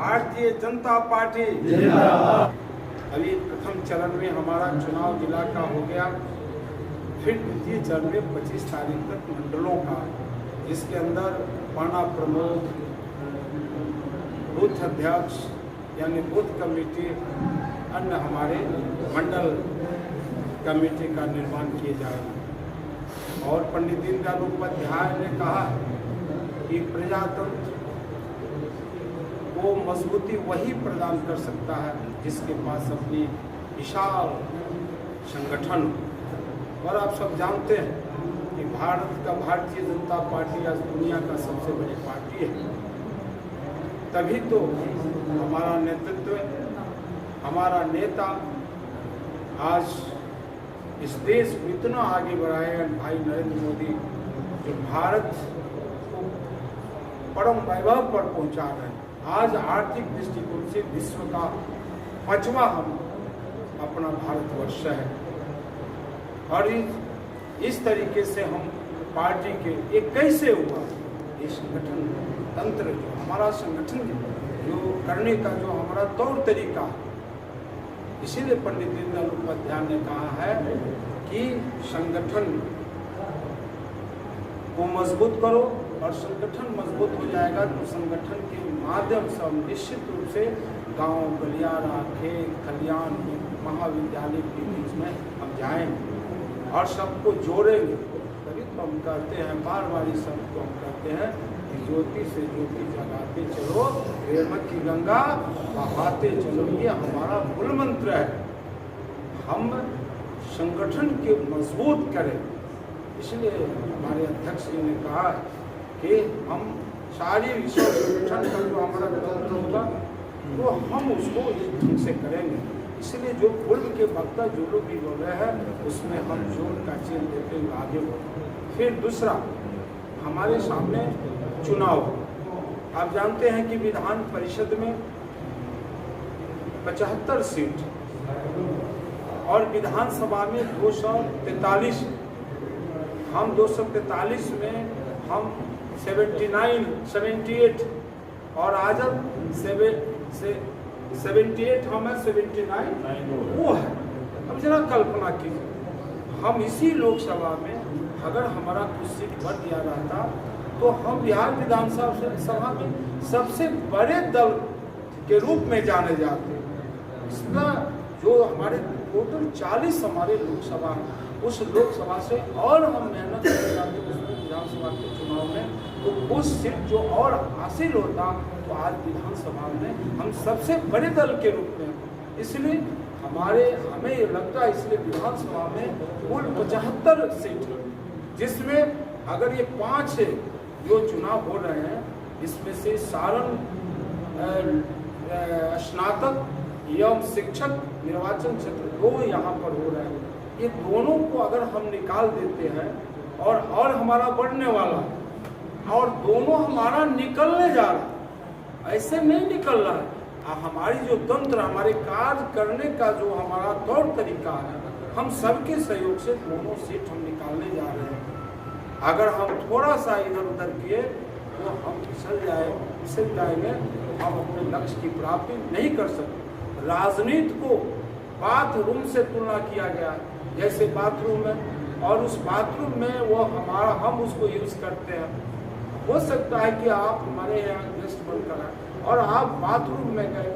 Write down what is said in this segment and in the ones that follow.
Bharatiya Janata party. अभी प्रथम चरण में हमारा चुनाव जिला का हो गया, फिर द्वितीय चरण में 25 तारीख तक मंडलों का, जिसके अंदर पाना प्रमुख, बूथ अध्यक्ष यानी बूथ कमेटी, अन्य हमारे मंडल कमेटी का निर्माण किए जाएगा। और पंडित दीनदयाल उपाध्याय ने कहा कि प्रजातंत्र को मजबूती वही प्रदान कर सकता है जिसके पास अपनी विशाल संगठन। और आप सब जानते हैं कि भारतीय जनता पार्टी आज दुनिया का सबसे बड़ी पार्टी है। तभी तो हमारा नेतृत्व, हमारा नेता आज इस देश को इतना आगे बढ़ाए हैं, भाई नरेंद्र मोदी, जो भारत को परम वैभव पर पहुंचा रहे हैं। आज आर्थिक दृष्टिकोण से विश्व का 5वां हम अपना भारतवर्ष है। और इस तरीके से हम पार्टी के ये कैसे हुआ, ये संगठन तंत्र, जो हमारा संगठन जो करने का जो हमारा तौर तरीका, इसीलिए पंडित दीनदयाल उपाध्याय ने कहा है कि संगठन को मजबूत करो, और संगठन मजबूत हो जाएगा तो संगठन के माध्यम से हम निश्चित रूप से गांव, गलियारा, खेत खलियान, महाविद्यालय के बीच में हम जाएंगे और सबको जोड़ेंगे। तभी तो हम कहते हैं, बार बार इस शब्द को हम कहते हैं कि ज्योति से ज्योति जगाते चलो, प्रेम की गंगा बहाते चलो। ये हमारा मूल मंत्र है। हम संगठन के मजबूत करें, इसलिए हमारे अध्यक्ष जी ने कहा कि हम सारी विश्व संगठन का जो हमारा तंत्र होगा तो हम उसको इस ढंग से करेंगे। इसलिए जो पूर्व के वक्ता जो लोग भी बोल रहे हैं उसमें हम जोर का चिन्ह देते हुए आगे बढ़े। फिर दूसरा, हमारे सामने चुनाव। आप जानते हैं कि विधान परिषद में 75 सीट और विधानसभा में 243। हम 243 में हम 78 और आजम 78 हम है, 79 वो है। अब जरा कल्पना कीजिए, हम इसी लोकसभा में अगर हमारा कुछ सीट बढ़ दिया रहता तो हम बिहार विधानसभा में सबसे बड़े दल के रूप में जाने जाते। इसका जो हमारे टोटल 40 हमारे लोकसभा, उस लोकसभा से और हम मेहनत कर जाते उसमें विधानसभा के चुनाव में, तो कुछ सीट जो और हासिल होता तो आज विधानसभा में हम सबसे बड़े दल के रूप में। इसलिए हमें ये लगता है, इसलिए विधानसभा में कुल 75 सीट, जिसमें अगर ये 5 जो चुनाव हो रहे हैं, इसमें से सारण स्नातक एवं शिक्षक निर्वाचन क्षेत्र 2 यहाँ पर हो रहे हैं। ये दोनों को अगर हम निकाल देते हैं और हमारा बढ़ने वाला और दोनों हमारा निकलने जा रहा, ऐसे नहीं निकल रहा है। हमारी जो तंत्र, हमारे कार्य करने का जो हमारा तौर तरीका है, हम सबके सहयोग से दोनों सीट हम निकालने जा रहे हैं। अगर हम थोड़ा सा इधर उधर किए तो हम फिसल जाएंगे, हम अपने लक्ष्य की प्राप्ति नहीं कर सकते। राजनीति को बाथरूम से तुलना किया गया, जैसे बाथरूम में, और उस बाथरूम में वो हम उसको यूज करते हैं। हो सकता है कि आप हमारे यहाँ गेस्ट बनकर आए और आप बाथरूम में गए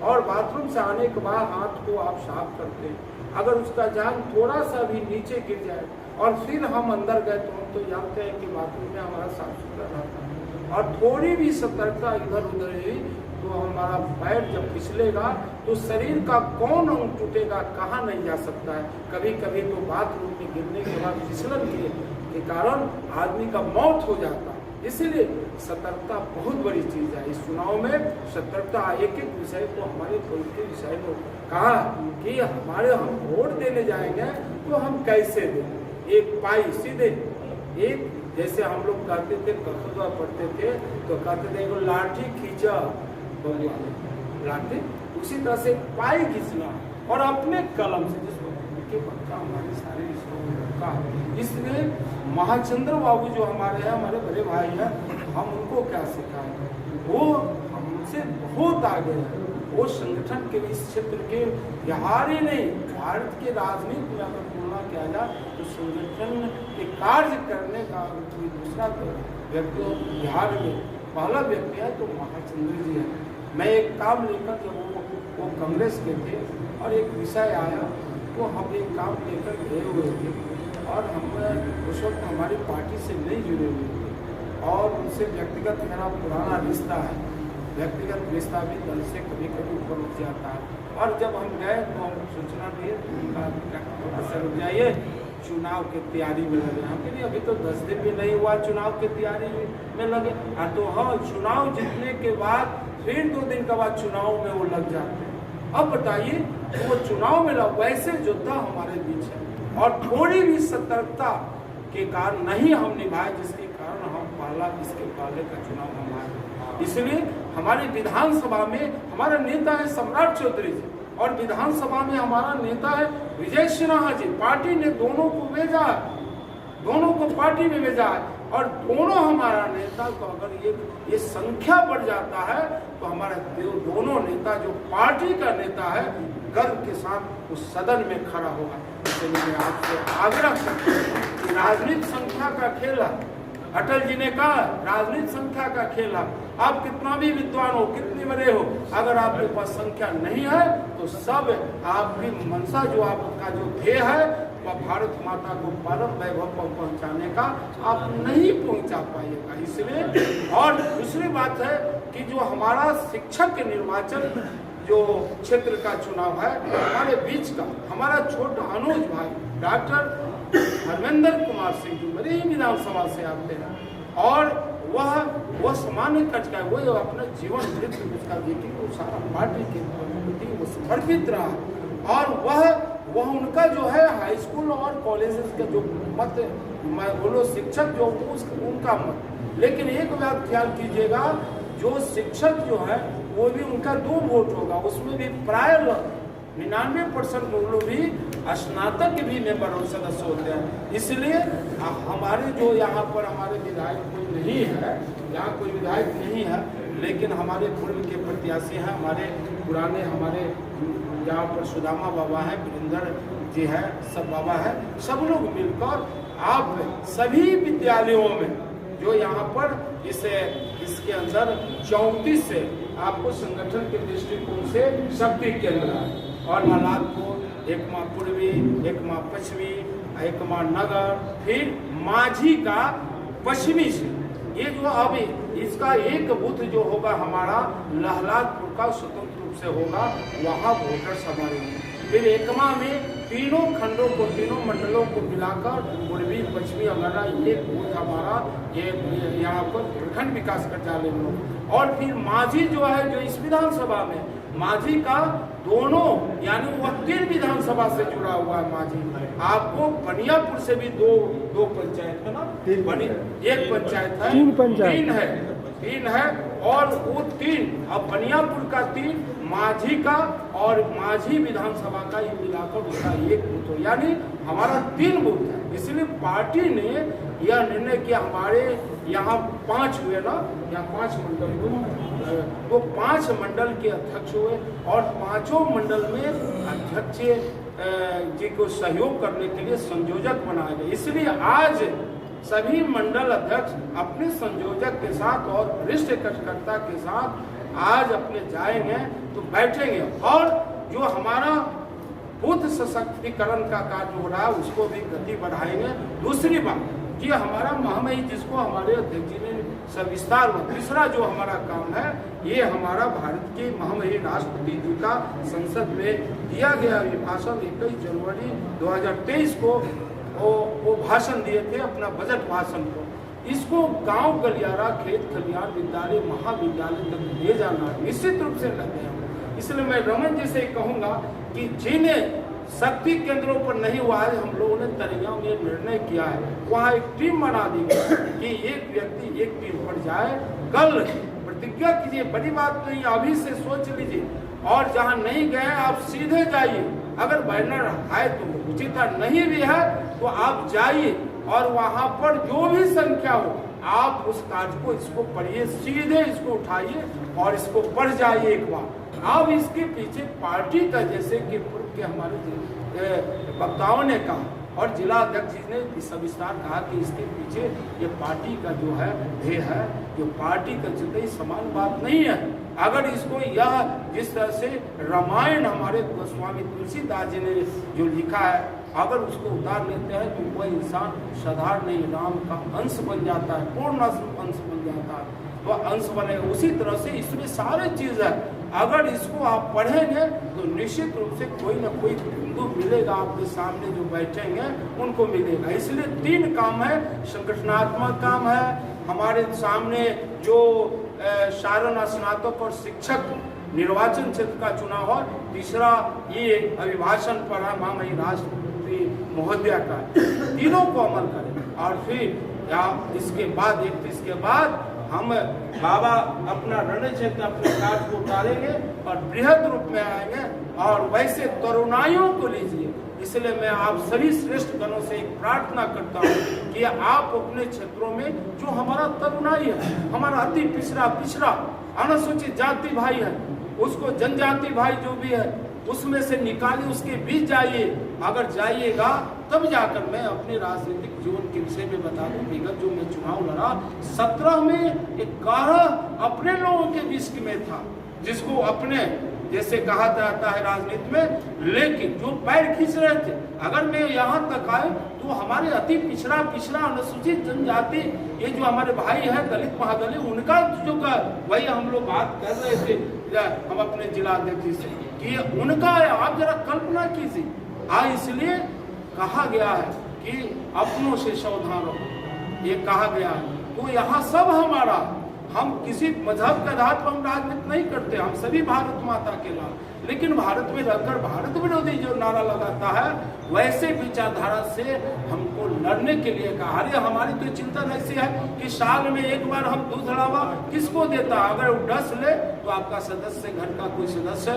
और बाथरूम से आने के बाद हाथ को आप साफ करते हैं, अगर उसका जान थोड़ा सा भी नीचे गिर जाए और फिर हम अंदर गए तो हम तो जानते हैं कि बाथरूम में हमारा साफ सुथरा रहता है। और थोड़ी भी सतर्कता इधर उधर हुई तो हमारा पैर जब फिसलेगा तो शरीर का कौन अंग टूटेगा, कहाँ नहीं जा सकता है। कभी कभी तो बाथरूम में गिरने के बाद फिसलन के कारण आदमी का मौत हो जाता है। इसीलिए सतर्कता बहुत बड़ी चीज़ है। इस चुनाव में सतर्कता, एक एक विषय को हमारे पॉलिटिकल विषय को कहा कि हम वोट देने जाएंगे तो हम कैसे दें। एक पाई सीधे, एक जैसे हम लोग कहते थे, कखुआ पढ़ते थे तो कहते थे लाठी खींचा बबुआ, लाठी, उसी तरह से पाई खींचना और अपने कलम से, जिसको पक्का हमारे सारे का। इसलिए महाचंद्र बाबू जो हमारे हैं, हमारे बड़े भाई हैं, हम उनको क्या सिखाएं, वो से बहुत आगे है। वो संगठन के इस क्षेत्र के बिहार ही नहीं, भारत के राजनीति में अगर तुलना किया जाए तो संगठन के कार्य करने का कोई दूसरा व्यक्ति बिहार में पहला व्यक्ति है तो महाचंद्र जी है। मैं एक काम लेकर जब वो कांग्रेस के थे और एक विषय आया तो हम एक काम लेकर गए हुए थे और हम उस वक्त हमारी पार्टी से नहीं जुड़े हुए थे और उनसे व्यक्तिगत मेरा पुराना रिश्ता है, व्यक्तिगत रिश्ता भी दल से कभी कभी ऊपर उठ जाता है। और जब हम गए तो हम सूचना दिए सर उठ जाइए, चुनाव की तैयारी में लगे। हम कहिए अभी तो 10 दिन भी नहीं हुआ चुनाव की तैयारी में लगे। तो हाँ, चुनाव जीतने के बाद फिर 2 दिन के बाद चुनाव में वो लग जाते हैं। अब बताइए तो वो चुनाव में वैसे योद्धा हमारे बीच है और थोड़ी भी सतर्कता के कारण नहीं हम निभाए, जिसके कारण हम इसके पहले का चुनाव हम आए। इसलिए हमारी विधानसभा में हमारा नेता है सम्राट चौधरी जी और विधानसभा में हमारा नेता है विजय सिन्हा जी। पार्टी ने दोनों को भेजा है, दोनों को पार्टी में भेजा है और दोनों हमारा नेता को अगर ये संख्या बढ़ जाता है तो हमारा दोनों नेता जो पार्टी का नेता है गर्व के साथ उस सदन में खड़ा होगा। इसलिए मैं आपसे आग्रह करता हूं कि राजनीतिक संख्या का खेल है, अटल जी ने कहा राजनीतिक संख्या का खेल है। आप कितना भी विद्वान हो, कितने बड़े हो, अगर आपके पास संख्या नहीं है तो सब आपकी मंशा जो आपका जो ध्येय है वह भारत माता को परम वैभव पर पहुंचाने का आप नहीं पहुंचा पाइएगा। इसलिए और दूसरी बात है कि जो हमारा शिक्षक के निर्वाचन जो क्षेत्र का चुनाव है हमारे बीच का हमारा छोटा अनुज भाई डॉक्टर धर्मेंद्र कुमार सिंह जी मेरे ही विधानसभा से आते हैं और वह सामान्य कच का वो अपना जीवन वृत्ति उसका देखिए वो सारा पार्टी के प्रति वो समर्पित रहा और वह उनका जो है हाई स्कूल और कॉलेजेस का जो मत बोलो शिक्षक जो उनका मत। लेकिन एक बात ख्याल कीजिएगा, जो शिक्षक जो है वो भी उनका 2 वोट होगा, उसमें भी प्राय 99% लोग भी स्नातक भी मेंबर और सदस्य होते हैं। इसलिए हमारे जो यहाँ पर हमारे विधायक कोई नहीं है, यहाँ कोई विधायक नहीं है, लेकिन हमारे पूर्व के प्रत्याशी हैं, हमारे पुराने हमारे यहाँ पर सुदामा बाबा हैं, वीरेंद्र जी है, सब बाबा है, सब लोग मिलकर आप सभी विद्यालयों में जो यहाँ पर इसके अंदर 34 से आपको संगठन के दृष्टिकोण से शक्ति केंद्र है और नालादपुर, एक माँ पूर्वी, एक माँ पश्चिमी, एक माँ नगर, फिर माझी का पश्चिमी से ये जो अभी इसका एक बूथ जो होगा हमारा लहलादपुर का स्वतंत्र रूप से होगा, वहाँ वोटर्स हमारे हैं। फिर एकमा में तीनों खंडों को तीनों मंडलों को मिलाकर पूर्वी पश्चिमी हमारा ये बूथ हमारा ये यहाँ पर प्रखंड विकास कार्यालय में और फिर माझी जो है जो इस विधानसभा में माझी का दोनों यानी वह 3 विधानसभा से जुड़ा हुआ है। माझी आपको बनियापुर से भी दो पंचायत है ना, एक पंचायत है, 3 है और वो 3 अब बनियापुर का 3 माझी का और माझी विधानसभा का ये मिलाकर उसका एक बूथ हो, यानी हमारा 3 बूथ है। इसलिए पार्टी ने यह निर्णय किया, हमारे यहाँ 5 हुए ना, यहाँ 5 मंडल हुए तो 5 मंडल के अध्यक्ष हुए और 5 मंडल में अध्यक्ष जी को सहयोग करने के लिए संयोजक बनाए गए। इसलिए आज सभी मंडल अध्यक्ष अपने संयोजक के साथ और वरिष्ठ कार्यकर्ता के साथ आज अपने जाएंगे तो बैठेंगे और जो हमारा बूथ सशक्तिकरण का कार्य हो रहा है उसको भी गति बढ़ाएंगे। दूसरी बात कि हमारा महामहिम जिसको हमारे अध्यक्ष जी ने सविस्तार हुआ, तीसरा जो हमारा काम है ये हमारा भारत के महामहिम राष्ट्रपति जी का संसद में दिया गया भाषण 21 जनवरी 2023 को वो भाषण दिए थे, अपना बजट भाषण को। इसको गांव गलियारा खेत खलियान विद्यालय महाविद्यालय तक ले जाना निश्चित रूप से लगे हैं। इसलिए मैं रमन जी से कहूँगा कि जिन्हें शक्ति केंद्रों पर नहीं हुआ है, हम लोगों ने तरिया में निर्णय किया है वहाँ एक टीम बना दी गई कि एक व्यक्ति एक टीम पर जाए, कल प्रतिज्ञा कीजिए, बड़ी बात नहीं अभी से सोच लीजिए और जहाँ नहीं गए आप सीधे जाइए, अगर बैनर है तो उचित है, नहीं भी है तो आप जाइए और वहाँ पर जो भी संख्या हो आप उस कार्य को इसको पढ़िए, सीधे इसको उठाइए और इसको पढ़ जाइए एक बार। अब इसके पीछे पार्टी का, जैसे कि पूर्व के हमारे वक्ताओं ने कहा और जिला अध्यक्ष जी ने सविस्तार कहा कि इसके पीछे ये पार्टी का जो है ध्येय है, जो पार्टी का जितनी समान बात नहीं है। अगर इसको यह जिस तरह से रामायण हमारे गोस्वामी तुलसीदास जी ने जो लिखा है, अगर उसको उतार लेते हैं तो वह इंसान साधारण नहीं, राम का अंश बन जाता है, पूर्ण अंश बन जाता है, तो अंश बने। उसी तरह से इसमें सारे चीज है। अगर इसको आप पढ़ेंगे तो निश्चित रूप से कोई ना कोई बिंदु मिलेगा, आपके सामने जो बैठेंगे उनको मिलेगा। इसलिए 3 काम है, संगठनात्मक काम है, हमारे सामने जो सारण स्नातक और शिक्षक निर्वाचन क्षेत्र का चुनाव है, तीसरा ये अभिभाषण पर है महामहिम राष्ट्रपति महोदया का, तीनों को अमल करें। और फिर इसके बाद 31 के बाद हम बाबा अपना रण क्षेत्र अपने कार्य को उतारेंगे और बृहद रूप में आएंगे। और वैसे तरुणाइयों को लीजिए, इसलिए मैं आप सभी श्रेष्ठ गणों से एक प्रार्थना करता हूँ कि आप अपने क्षेत्रों में जो हमारा तरुणाई है, हमारा अति पिछड़ा अनुसूचित जाति भाई है, उसको जनजाति भाई जो भी है उसमें से निकालिए, उसके बीच जाइए। अगर जाइएगा तब जाकर मैं अपने राजनीतिक जीवन के विषय में बता दूं। विगत जो मैं चुनाव लड़ा 17 में 11 अपने लोगों के बीच में था, जिसको अपने जैसे कहा जाता है राजनीति में, लेकिन जो पैर खींच रहे थे। अगर मैं यहाँ तक आए तो हमारे अति पिछड़ा अनुसूचित जनजाति, ये जो हमारे भाई है दलित महादलित, उनका जो वही हम लोग बात कर रहे थे हम अपने जिला अध्यक्ष से कि उनका आप जरा कल्पना कीजिए। इसलिए कहा गया है कि अपनों से सावधान रहो, ये कहा गया है। तो यहाँ सब हमारा, हम किसी मजहब के आधार पर हम राजनीति नहीं करते, हम सभी भारत माता के लाल। लेकिन भारत में रहकर भारत विरोधी जो नारा लगाता है, वैसे विचारधारा से हमको लड़ने के लिए कहा। अरे हमारी तो चिंतन ऐसी है कि साल में एक बार हम दूध लावा किसको देता, अगर डस ले तो आपका सदस्य, घर का कोई सदस्य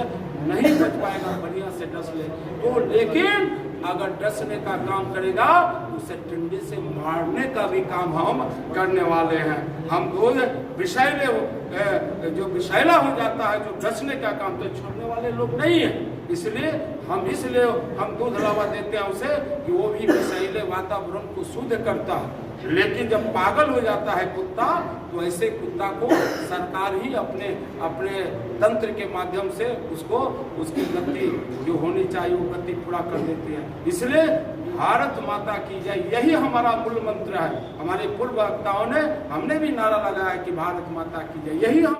नहीं बच पाएगा, बढ़िया से डस ले तो। लेकिन अगर डसने का काम करेगा तो उसे डंडे से मारने का भी काम हम करने वाले हैं। हम रोज विषैले जो विषैला हो जाता है, जो डसने का काम, तो छोड़ने वाले लोग नहीं है। इसलिए हम दूध लावा देते हैं उसे कि वो भी विषैले वातावरण को शुद्ध करता है। लेकिन जब पागल हो जाता है कुत्ता, तो ऐसे कुत्ता को सरकार ही अपने तंत्र के माध्यम से उसकी गति जो होनी चाहिए वो गति पूरा कर देती है। इसलिए भारत माता की जय, यही हमारा मूल मंत्र है। हमारे पूर्व वक्ताओं ने, हमने भी नारा लगाया कि भारत माता की जय, यही हम